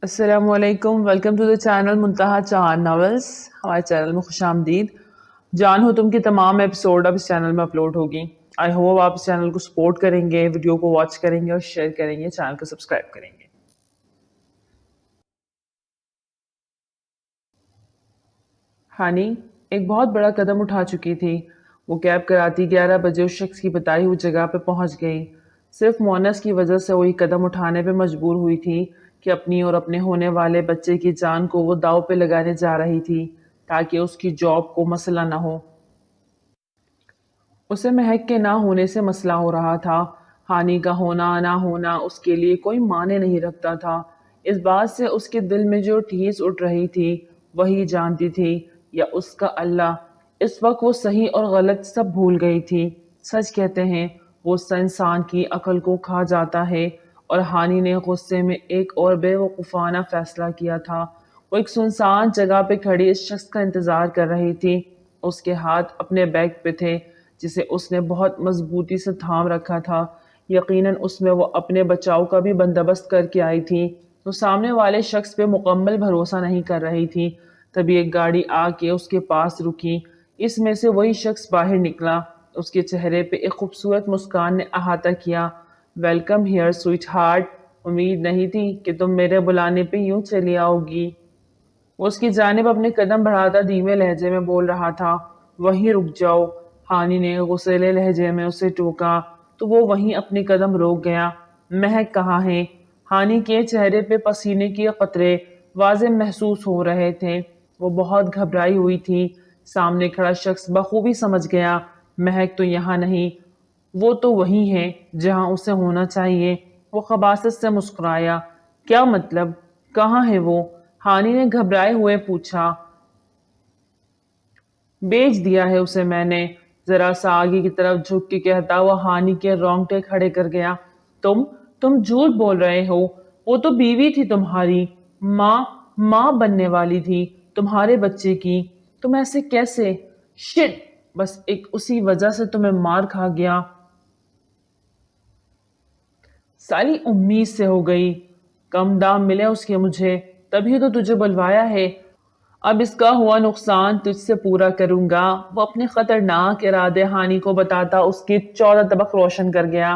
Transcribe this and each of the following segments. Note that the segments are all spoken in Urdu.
السلام علیکم، ویلکم ٹو دا چینل منتہا چاند ناولز۔ ہمارے چینل میں خوش آمدید۔ جان ہو تم کی تمام ایپیسوڈ اب اس چینل میں اپلوڈ ہوگی۔ آئی ہوپ آپ اس چینل کو سپورٹ کریں گے، ویڈیو کو واچ کریں گے اور شیئر کریں گے، چینل کو سبسکرائب کریں گے۔ ہانی ایک بہت بڑا قدم اٹھا چکی تھی۔ وہ کیب کراتی 11 بجے اس شخص کی بتائی ہوئی جگہ پہ پہنچ گئی۔ صرف مونس کی وجہ سے وہ یہ قدم اٹھانے پہ مجبور ہوئی تھی کہ اپنی اور اپنے ہونے والے بچے کی جان کو وہ داؤ پہ لگانے جا رہی تھی تاکہ اس کی جاب کو مسئلہ نہ ہو۔ اسے مہک کے نہ ہونے سے مسئلہ ہو رہا تھا۔ ہانی کا ہونا نہ ہونا اس کے لیے کوئی معنی نہیں رکھتا تھا۔ اس بات سے اس کے دل میں جو ٹھیس اٹھ رہی تھی وہی جانتی تھی یا اس کا اللہ۔ اس وقت وہ صحیح اور غلط سب بھول گئی تھی۔ سچ کہتے ہیں غصہ انسان کی عقل کو کھا جاتا ہے، اور ہانی نے غصے میں ایک اور بے وقوفانہ فیصلہ کیا تھا۔ وہ ایک سنسان جگہ پہ کھڑی اس شخص کا انتظار کر رہی تھی۔ اس کے ہاتھ اپنے بیگ پہ تھے جسے اس نے بہت مضبوطی سے تھام رکھا تھا۔ یقیناً اس میں وہ اپنے بچاؤ کا بھی بندوبست کر کے آئی تھی۔ وہ سامنے والے شخص پہ مکمل بھروسہ نہیں کر رہی تھی۔ تبھی ایک گاڑی آ کے اس کے پاس رکی۔ اس میں سے وہی شخص باہر نکلا۔ اس کے چہرے پہ ایک خوبصورت مسکان نے احاطہ کیا۔ ویلکم ہیئر سویٹ ہارٹ، امید نہیں تھی کہ تم میرے بلانے پہ یوں چلی آؤ گی۔ وہ اس کی جانب اپنے قدم بڑھاتا دھیمے لہجے میں بول رہا تھا۔ وہیں رک جاؤ، ہانی نے غصیلے لہجے میں اسے ٹوکا تو وہ وہیں اپنی قدم روک گیا۔ مہک کہاں ہے؟ ہانی کے چہرے پہ پسینے کے قطرے واضح محسوس ہو رہے تھے۔ وہ بہت گھبرائی ہوئی تھی۔ سامنے کھڑا شخص بخوبی سمجھ گیا مہک تو یہاں نہیں، وہ تو وہی ہے جہاں اسے ہونا چاہیے۔ وہ خباثت سے مسکرایا۔ کیا مطلب؟ کہاں ہے وہ؟ ہانی نے گھبرائے ہوئے پوچھا۔ بیچ دیا ہے اسے میں نے، ذرا سا آگے کی طرف جھک کے کہتا وہ ہانی کے رونگٹے کھڑے کر گیا۔ تم جھوٹ بول رہے ہو، وہ تو بیوی تھی تمہاری، ماں بننے والی تھی تمہارے بچے کی، تم ایسے کیسے؟ شٹ، بس ایک اسی وجہ سے تمہیں مار کھا گیا۔ سالی امید سے ہو گئی، کم دام ملے اس کے مجھے، تبھی تو تجھے بلوایا ہے۔ اب اس کا ہوا نقصان تجھ سے پورا کروں گا۔ وہ اپنے خطرناک ارادے ہانی کو بتاتا اس کے 14 طبق روشن کر گیا۔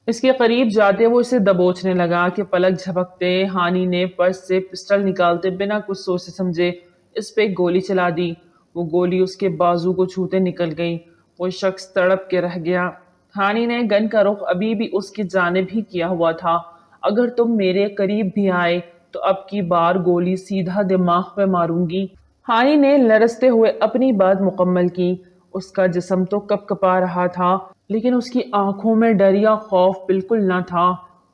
اس کے قریب جاتے وہ اسے دبوچنے لگا کہ پلک جھپکتے ہانی نے پرس سے پسٹل نکالتے بنا کچھ سوچے سمجھے اس پہ ایک گولی چلا دی۔ وہ گولی اس کے بازو کو چھوتے نکل گئی۔ وہ شخص تڑپ کے رہ گیا۔ ہانی نے گن کا رخ ابھی بھی اس کی جانب ہی کیا ہوا تھا۔ اگر تم میرے قریب بھی آئے تو اب کی بار گولی سیدھا دماغ پہ ماروں گی۔ ہانی نے لرزتے ہوئے اپنی بات مکمل کی۔ اس کا جسم تو کپ کپا رہا تھا لیکن اس کی آنکھوں میں ڈر یا خوف بالکل نہ تھا۔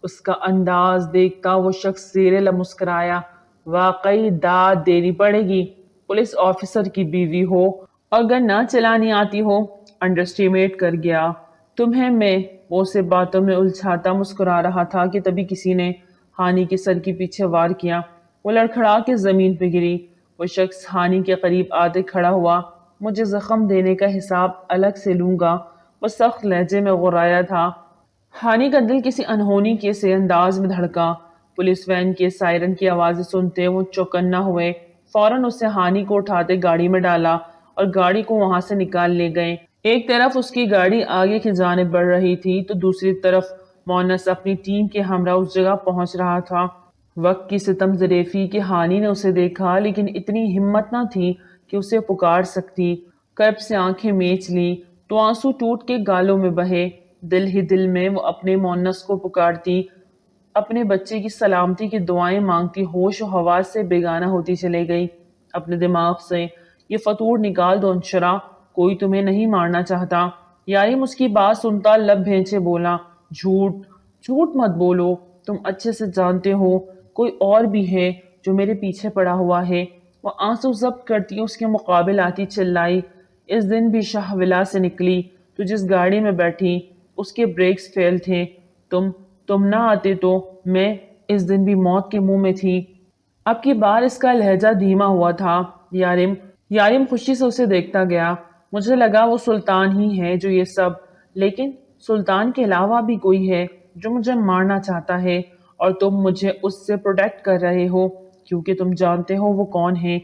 اس کا انداز دیکھتا وہ شخص زیر لب مسکرایا۔ واقعی داد دینی پڑے گی، پولیس آفیسر کی بیوی ہو اور اگر نہ چلانی آتی ہو۔ انڈرسٹیمیٹ کر گیا تمہیں میں۔ وہ اسے باتوں میں الجھاتا مسکرا رہا تھا کہ تبھی کسی نے ہانی کے سر کے پیچھے وار کیا۔ وہ لڑکھڑا کے زمین پہ گری۔ وہ شخص ہانی کے قریب آتے کھڑا ہوا۔ مجھے زخم دینے کا حساب الگ سے لوں گا، وہ سخت لہجے میں غرایا تھا۔ ہانی کا دل کسی انہونی کے سے انداز میں دھڑکا۔ پولیس وین کے سائرن کی آوازیں سنتے وہ چوکنا ہوئے۔ فوراً اسے ہانی کو اٹھاتے گاڑی میں ڈالا اور گاڑی کو وہاں سے نکال لے گئے۔ ایک طرف اس کی گاڑی آگے کی جانب بڑھ رہی تھی تو دوسری طرف مونس اپنی ٹیم کے ہمراہ اس جگہ پہنچ رہا تھا۔ وقت کی ستم ظریفی کہ ہانی نے اسے دیکھا لیکن اتنی ہمت نہ تھی کہ اسے پکار سکتی۔ کرب سے آنکھیں میچ لی تو آنسو ٹوٹ کے گالوں میں بہے۔ دل ہی دل میں وہ اپنے مونس کو پکارتی، اپنے بچے کی سلامتی کی دعائیں مانگتی ہوش و حواس سے بیگانہ ہوتی چلے گئی۔ اپنے دماغ سے یہ فطور نکال دو انشرا، کوئی تمہیں نہیں مارنا چاہتا۔ یاریم اس کی بات سنتا لب بھینچے بولا۔ جھوٹ مت بولو، تم اچھے سے جانتے ہو کوئی اور بھی ہے جو میرے پیچھے پڑا ہوا ہے۔ وہ آنسو ضبط کرتی اس کے مقابل آتی چلائی۔ اس دن بھی شاہ ولا سے نکلی تو جس گاڑی میں بیٹھی اس کے بریکس فیل تھے۔ تم نہ آتے تو میں اس دن بھی موت کے منہ میں تھی۔ اب کی بار اس کا لہجہ دھیما ہوا تھا۔ یاریم خوشی سے اسے دیکھتا گیا۔ مجھے لگا وہ سلطان ہی ہے جو یہ سب، لیکن سلطان کے علاوہ بھی کوئی ہے جو مجھے مارنا چاہتا ہے اور تم مجھے اس سے پروٹیکٹ کر رہے ہو کیونکہ تم جانتے ہو وہ کون ہے۔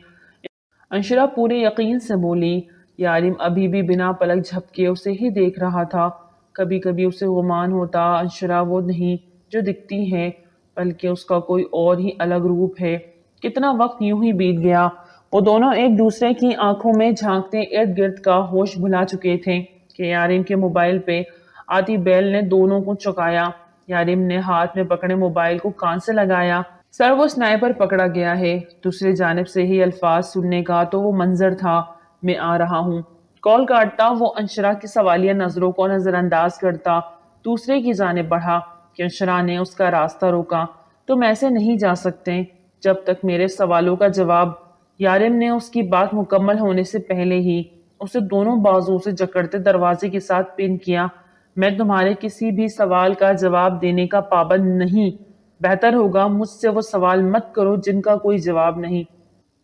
انشرا پورے یقین سے بولی۔ یارم ابھی بھی بنا پلک جھپکے اسے ہی دیکھ رہا تھا۔ کبھی کبھی اسے گمان ہوتا انشرا وہ نہیں جو دکھتی ہے، بلکہ اس کا کوئی اور ہی الگ روپ ہے۔ کتنا وقت یوں ہی بیت گیا۔ وہ دونوں ایک دوسرے کی آنکھوں میں جھانکتے ارد گرد کا ہوش بھلا چکے تھے کہ یارم کے موبائل پہ آتی بیل نے دونوں کو چونکایا۔ یارم نے ہاتھ میں پکڑے موبائل کو کان سے لگایا۔ سر وہ سنائپر پکڑا گیا ہے۔ دوسری جانب سے ہی الفاظ سننے کا تو وہ منظر تھا، میں آ رہا ہوں۔ کال کاٹتا وہ انشرا کی سوالیہ نظروں کو نظر انداز کرتا دوسرے کی جانب بڑھا کہ انشرا نے اس کا راستہ روکا۔ تم ایسے نہیں جا سکتے جب تک میرے سوالوں کا جواب۔ یارم نے اس کی بات مکمل ہونے سے پہلے ہی اسے دونوں بازو سے جکڑتے دروازے کے ساتھ پن کیا۔ میں تمہارے کسی بھی سوال کا جواب دینے کا پابند نہیں۔ بہتر ہوگا مجھ سے وہ سوال مت کرو جن کا کوئی جواب نہیں۔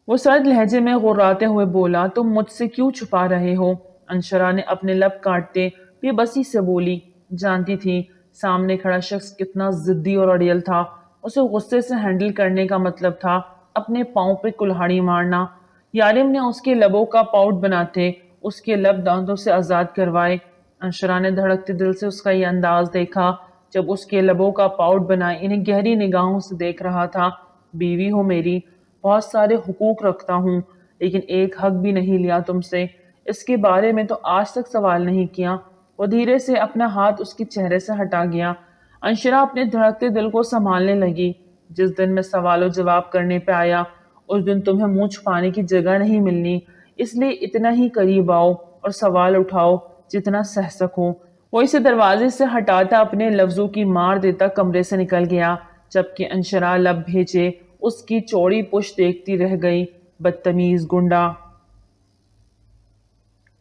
وہ سرد لہجے میں غراتے ہوئے بولا، تم مجھ سے کیوں چھپا رہے ہو؟ انشرا نے اپنے لب کاٹتے بے بسی سے بولی۔ جانتی تھی سامنے کھڑا شخص کتنا ضدی اور اڑیل تھا۔ اسے غصے سے ہینڈل کرنے کا مطلب تھا اپنے پاؤں پہ کلہاڑی مارنا۔ یارم نے اس کے لبوں کا پاؤٹ بناتے اس کے لب دانتوں سے آزاد کروائے۔ انشرا نے دھڑکتے دل سے اس کا یہ انداز دیکھا جب اس کے لبوں کا پاؤٹ بنائے انہیں گہری نگاہوں سے دیکھ رہا تھا۔ بیوی ہو میری، بہت سارے حقوق رکھتا ہوں، لیکن ایک حق بھی نہیں لیا تم سے۔ اس کے بارے میں تو آج تک سوال نہیں کیا۔ وہ دھیرے سے اپنا ہاتھ اس کے چہرے سے ہٹا گیا۔ انشرا اپنے دھڑکتے دل کو سنبھالنے لگی۔ جس دن میں سوال و جواب کرنے پہ آیا اس دن تمہیں منہ چھپانے کی جگہ نہیں ملنی، اس لیے اتنا ہی قریب آؤ اور سوال اٹھاؤ جتنا سہ سکو۔ وہ اسے دروازے سے ہٹاتا اپنے لفظوں کی مار دیتا کمرے سے نکل گیا، جبکہ انشرا لب بھیجے اس کی چوڑی پشت دیکھتی رہ گئی۔ بدتمیز گنڈا۔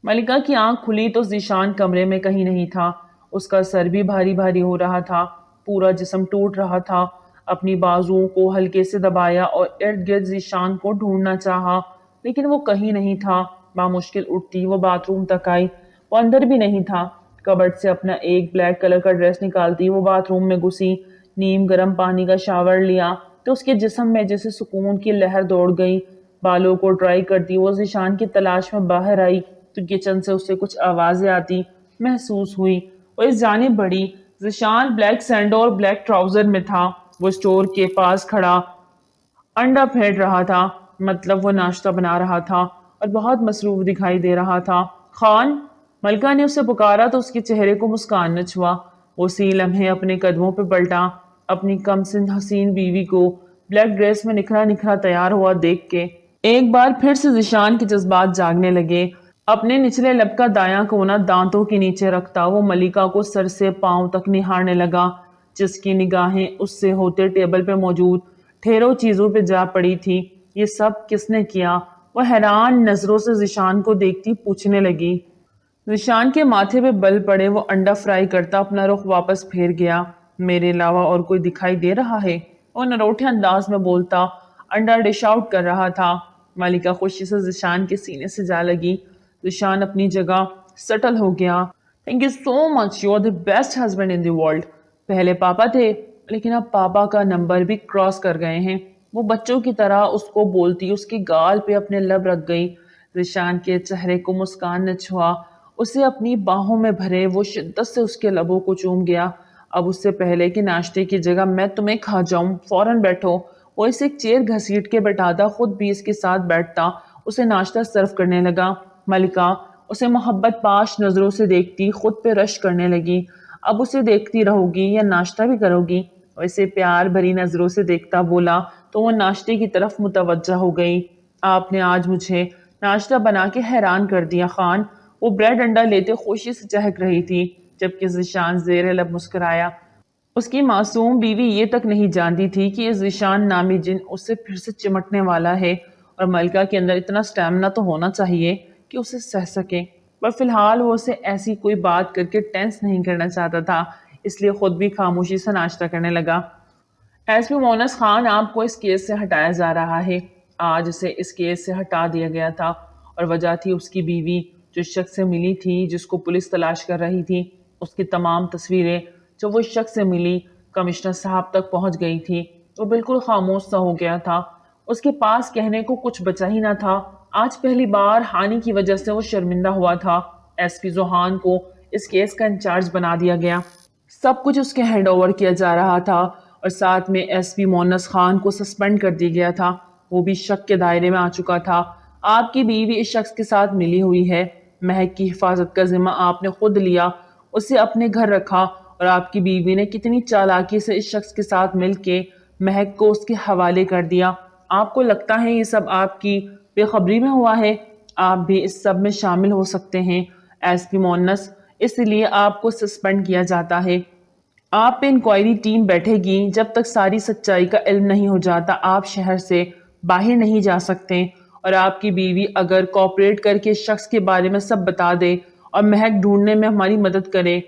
ملکہ کی آنکھ کھلی تو ذیشان کمرے میں کہیں نہیں تھا۔ اس کا سر بھی بھاری بھاری ہو رہا تھا، پورا جسم ٹوٹ رہا تھا۔ اپنی بازوؤں کو ہلکے سے دبایا اور ارد گرد ذیشان کو ڈھونڈنا چاہا، لیکن وہ کہیں نہیں تھا۔ بامشکل اٹھتی وہ باتھ روم تک آئی، وہ اندر بھی نہیں تھا۔ کبرڈ سے اپنا ایک بلیک کلر کا ڈریس نکالتی وہ باتھ روم میں گھسی، نیم گرم پانی کا شاور لیا تو اس کے جسم میں جیسے سکون کی لہر دوڑ گئی۔ بالوں کو ڈرائی کرتی وہ ذیشان کی تلاش میں باہر آئی تو کچن سے اسے کچھ آوازیں آتی محسوس ہوئی۔ وہ اس جانب بڑھی۔ ذیشان بلیک سینڈو اور بلیک ٹراؤزر میں تھا۔ وہ اسٹور کے پاس کھڑا انڈا پھینٹ رہا تھا، مطلب وہ ناشتہ بنا رہا تھا اور بہت مصروف دکھائی دے رہا تھا۔ خان! ملکہ نے اسے پکارا تو اس کے چہرے کو مسکان نہ چھوا۔ وہ اسی لمحے اپنے قدموں پہ پلٹا، اپنی کم سن حسین بیوی کو بلیک ڈریس میں نکھرا نکھرا تیار ہوا دیکھ کے ایک بار پھر سے ذیشان کے جذبات جاگنے لگے۔ اپنے نچلے لب کا دایاں کونا دانتوں کے نیچے رکھتا وہ ملکہ کو سر سے پاؤں تک نہارنے لگا، جس کی نگاہیں اس سے ہوتے ٹیبل پہ موجود ڈھیروں چیزوں پہ جا پڑی تھی۔ یہ سب کس نے کیا؟ وہ حیران نظروں سے ذیشان کو دیکھتی پوچھنے لگی۔ ذیشان کے ماتھے پہ بل پڑے وہ انڈا فرائی کرتا اپنا رخ واپس پھیر گیا۔ میرے علاوہ اور کوئی دکھائی دے رہا ہے؟ وہ نروٹھے انداز میں بولتا انڈا ڈش آؤٹ کر رہا تھا۔ ملکہ خوشی سے ذیشان کے سینے سے جا لگی۔ ذیشان اپنی جگہ سٹل ہو گیا۔ Thank you so much, you are the best husband in the world. پہلے پاپا تھے لیکن اب پاپا کا نمبر بھی کراس کر گئے ہیں۔ وہ بچوں کی طرح اس کو بولتی اس کے گال پہ اپنے لب رکھ گئی۔ ذیشان کے چہرے کو مسکان نے چھوا، اسے اپنی باہوں میں بھرے وہ شدت سے اس کے لبوں کو چوم گیا۔ اب اس سے پہلے کہ ناشتے کی جگہ میں تمہیں کھا جاؤں، فوراً بیٹھو۔ وہ اسے ایک چیئر گھسیٹ کے بٹھاتا خود بھی اس کے ساتھ بیٹھتا اسے ناشتہ سرو کرنے لگا۔ ملکہ اسے محبت پاش نظروں سے دیکھتی خود پہ رش کرنے لگی۔ اب اسے دیکھتی رہو گی یا ناشتہ بھی کرو گی؟ وہ اسے پیار بھری نظروں سے دیکھتا بولا تو وہ ناشتے کی طرف متوجہ ہو گئی۔ آپ نے آج مجھے ناشتہ بنا کے حیران کر دیا خان۔ وہ بریڈ انڈا لیتے خوشی سے چہک رہی تھی، جبکہ ذیشان زیر لب مسکرایا۔ اس کی معصوم بیوی یہ تک نہیں جانتی تھی کہ یہ ذیشان نامی جن اس سے پھر سے چمٹنے والا ہے، اور ملکہ کے اندر اتنا سٹیمنا تو ہونا چاہیے کہ اسے سہ سکے، پر فی الحال وہ اسے ایسی کوئی بات کر کے ٹینس نہیں کرنا چاہتا تھا، اس لیے خود بھی خاموشی سے ناشتہ کرنے لگا۔ ایس پی مونس خان آپ کو اس کیس سے ہٹایا جا رہا ہے۔ آج اسے اس کیس سے ہٹا دیا گیا تھا اور وجہ تھی اس کی بیوی جو شخص سے ملی تھی جس کو پولیس تلاش کر رہی تھی۔ اس کی تمام تصویریں جو وہ شخص سے ملی کمشنر صاحب تک پہنچ گئی تھی۔ وہ بالکل خاموش سا ہو گیا تھا، اس کے پاس کہنے کو کچھ بچا ہی نہ تھا۔ آج پہلی بار ہانی کی وجہ سے وہ شرمندہ ہوا تھا۔ ایس پی زوہان کو اس کیس کا انچارج بنا دیا گیا، سب کچھ اس کے ہینڈ اوور کیا جا رہا تھا، اور ساتھ میں ایس پی مونس خان کو سسپینڈ کر دیا گیا تھا۔ وہ بھی شک کے دائرے میں آ چکا تھا۔ آپ کی بیوی اس شخص کے ساتھ ملی ہوئی ہے، مہک کی حفاظت کا ذمہ آپ نے خود لیا، اسے اپنے گھر رکھا، اور آپ کی بیوی نے کتنی چالاکی سے اس شخص کے ساتھ مل کے مہک کو اس کے حوالے کر دیا۔ آپ کو لگتا ہے یہ سب آپ کی بے خبری میں ہوا ہے؟ آپ بھی اس سب میں شامل ہو سکتے ہیں ایس پی مونس، اس لیے آپ کو سسپینڈ کیا جاتا ہے۔ آپ پہ انکوائری ٹیم بیٹھے گی، جب تک ساری سچائی کا علم نہیں ہو جاتا آپ شہر سے باہر نہیں جا سکتے، اور آپ کی بیوی اگر کوآپریٹ کر کے اس شخص کے بارے میں سب بتا دے اور مہک ڈھونڈنے میں ہماری مدد کرے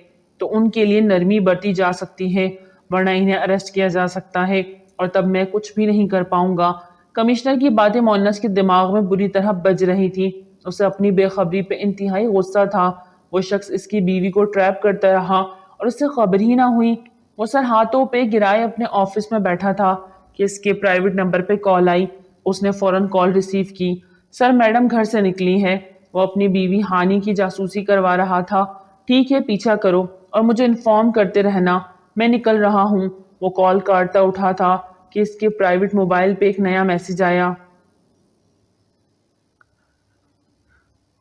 تو ان کے لیے نرمی برتی جا سکتی ہے، ورنہ انہیں اریسٹ کیا جا سکتا ہے، اور تب میں کچھ بھی نہیں کر پاؤں گا۔ کمشنر کی باتیں مونس کے دماغ میں بری طرح بج رہی تھی، اسے اپنی بے خبری پہ انتہائی غصہ تھا۔ وہ شخص اس کی بیوی کو ٹریپ کرتا رہا اور اس سے خبر ہی نہ ہوئی۔ وہ سر ہاتھوں پہ گرائے اپنے آفس میں بیٹھا تھا کہ اس کے پرائیویٹ نمبر پہ کال آئی۔ اس نے فوراً کال ریسیو کی۔ سر میڈم گھر سے نکلی ہے، وہ اپنی بیوی ہانی کی جاسوسی کروا رہا تھا۔ ٹھیک ہے پیچھا کرو اور مجھے انفارم کرتے رہنا، میں نکل رہا ہوں۔ وہ کال کاٹتا اٹھا تھا کہ اس کے پرائیویٹ موبائل پہ ایک نیا میسج آیا۔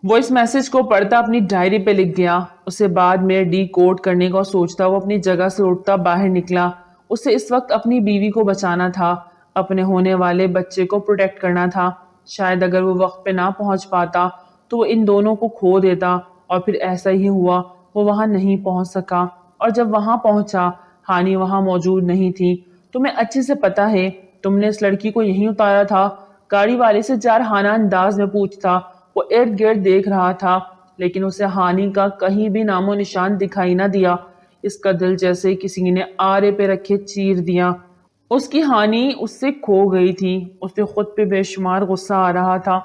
وہ اس میسج کو پڑھتا اپنی ڈائری پہ لکھ گیا، اسے بعد میں ڈی کوڈ کرنے کا سوچتا وہ اپنی جگہ سے اٹھتا باہر نکلا۔ اسے اس وقت اپنی بیوی کو بچانا تھا، اپنے ہونے والے بچے کو پروٹیکٹ کرنا تھا۔ شاید اگر وہ وقت پہ نہ پہنچ پاتا تو وہ ان دونوں کو کھو دیتا، اور پھر ایسا ہی ہوا، وہ وہاں نہیں پہنچ سکا، اور جب وہاں پہنچا ہانی وہاں موجود نہیں تھی۔ تمہیں اچھے سے پتا ہے تم نے اس لڑکی کو یہیں اتارا تھا؟ گاڑی والے سے جارحانہ انداز میں پوچھتا۔ وہ ارد گرد دیکھ رہا تھا لیکن اسے ہانی کا کہیں بھی نام و نشان دکھائی نہ دیا۔ اس کا دل جیسے کسی نے آرے پہ رکھے چیر دیا۔ اس کی ہانی اس سے کھو گئی تھی، اسے خود پہ بے شمار غصہ آ رہا تھا۔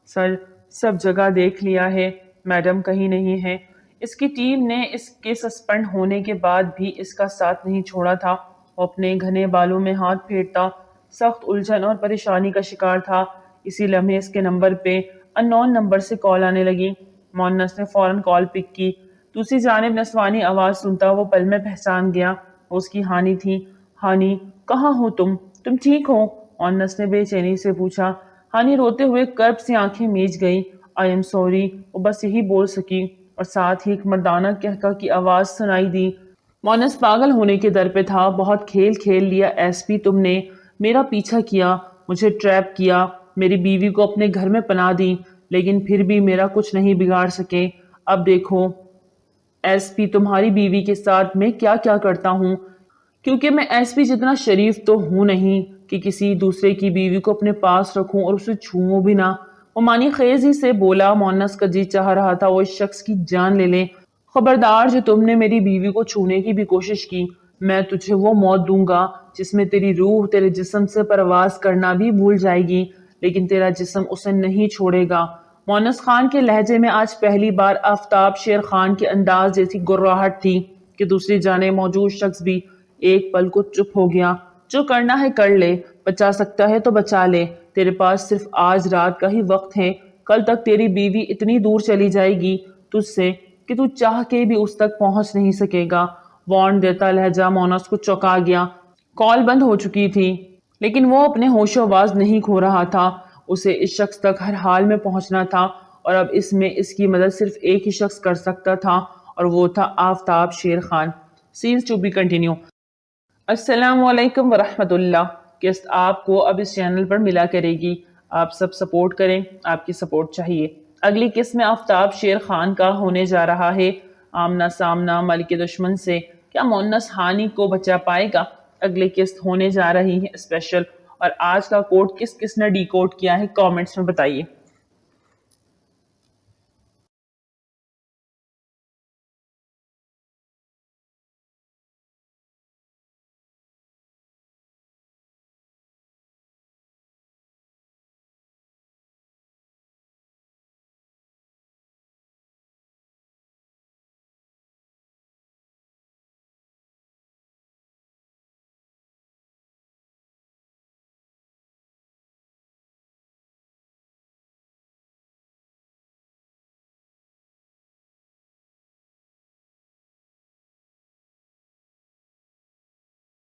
سر سب جگہ دیکھ لیا ہے، میڈم کہیں نہیں ہے۔ اس کی ٹیم نے اس کے سسپینڈ ہونے کے بعد بھی اس کا ساتھ نہیں چھوڑا تھا۔ وہ اپنے گھنے بالوں میں ہاتھ پھیرتا سخت الجھن اور پریشانی کا شکار تھا۔ اسی لمحے اس کے نمبر پہ ان نون نمبر سے کال آنے لگی۔ مونس نے فوراً کال پک کی۔ دوسری جانب نسوانی آواز سنتا وہ پل میں پہچان گیا، وہ اس کی ہانی تھی۔ ہانی کہاں ہو تم ٹھیک ہو؟ مونس نے بے چینی سے پوچھا۔ ہانی روتے ہوئے کرب سے آنکھیں میچ گئی۔ آئی ایم سوری، وہ بس یہی بول سکی، اور ساتھ ہی ایک مردانہ کہکہ کی آواز سنائی دی۔ مونس پاگل ہونے کے در پہ تھا۔ بہت کھیل کھیل لیا ایس پی، تم نے میرا پیچھا کیا، مجھے ٹریپ کیا، میری بیوی کو اپنے گھر میں پناہ دی، لیکن پھر بھی میرا کچھ نہیں بگاڑ سکے۔ اب دیکھو ایس پی، تمہاری بیوی کے ساتھ میں کیا کیا کرتا ہوں، کیونکہ میں ایس پی جتنا شریف تو ہوں نہیں کہ کسی دوسرے کی بیوی کو اپنے پاس رکھوں اور اسے چھوؤں بھی نہ۔ وہ معنی خیزی سے بولا۔ مونس کا جی چاہ رہا تھا وہ اس شخص کی جان لے لے۔ خبردار، جو تم نے میری بیوی کو چھونے کی بھی کوشش کی، میں تجھے وہ موت دوں گا جس میں تیری روح تیرے جسم سے پرواز کرنا بھی بھول جائے گی، لیکن تیرا جسم اسے نہیں چھوڑے گا۔ مونس خان کے لہجے میں آج پہلی بار آفتاب شیر خان کے انداز جیسی گراہٹ تھی کہ دوسری جانب موجود شخص بھی ایک پل کو چپ ہو گیا۔ جو کرنا ہے کر لے، بچا سکتا ہے تو بچا لے، تیرے پاس صرف آج رات کا ہی وقت ہے، کل تک تیری بیوی اتنی دور چلی جائے گی تجھ سے کہ تو چاہ کے بھی اس تک پہنچ نہیں سکے گا۔ وارن دیتا لہجہ مونس کو چونکا گیا۔ کال بند ہو چکی تھی لیکن وہ اپنے ہوش و آواز نہیں کھو رہا تھا۔ اسے اس شخص تک ہر حال میں پہنچنا تھا، اور اب اس میں اس کی مدد صرف ایک ہی شخص کر سکتا تھا، اور وہ تھا Aftab Sher Khan. Scenes to be continue. السلام علیکم ورحمۃ اللہ۔ قسط آپ کو اب اس چینل پر ملا کرے گی، آپ سب سپورٹ کریں، آپ کی سپورٹ چاہیے۔ اگلی قسط میں آفتاب شیر خان کا ہونے جا رہا ہے آمنا سامنا ملک دشمن سے، کیا مونس ہانی کو بچا پائے گا؟ اگلی قسط ہونے جا رہی ہے اسپیشل، اور آج کا کوڈ کس نے ڈی کوڈ کیا ہے کامنٹس میں بتائیے۔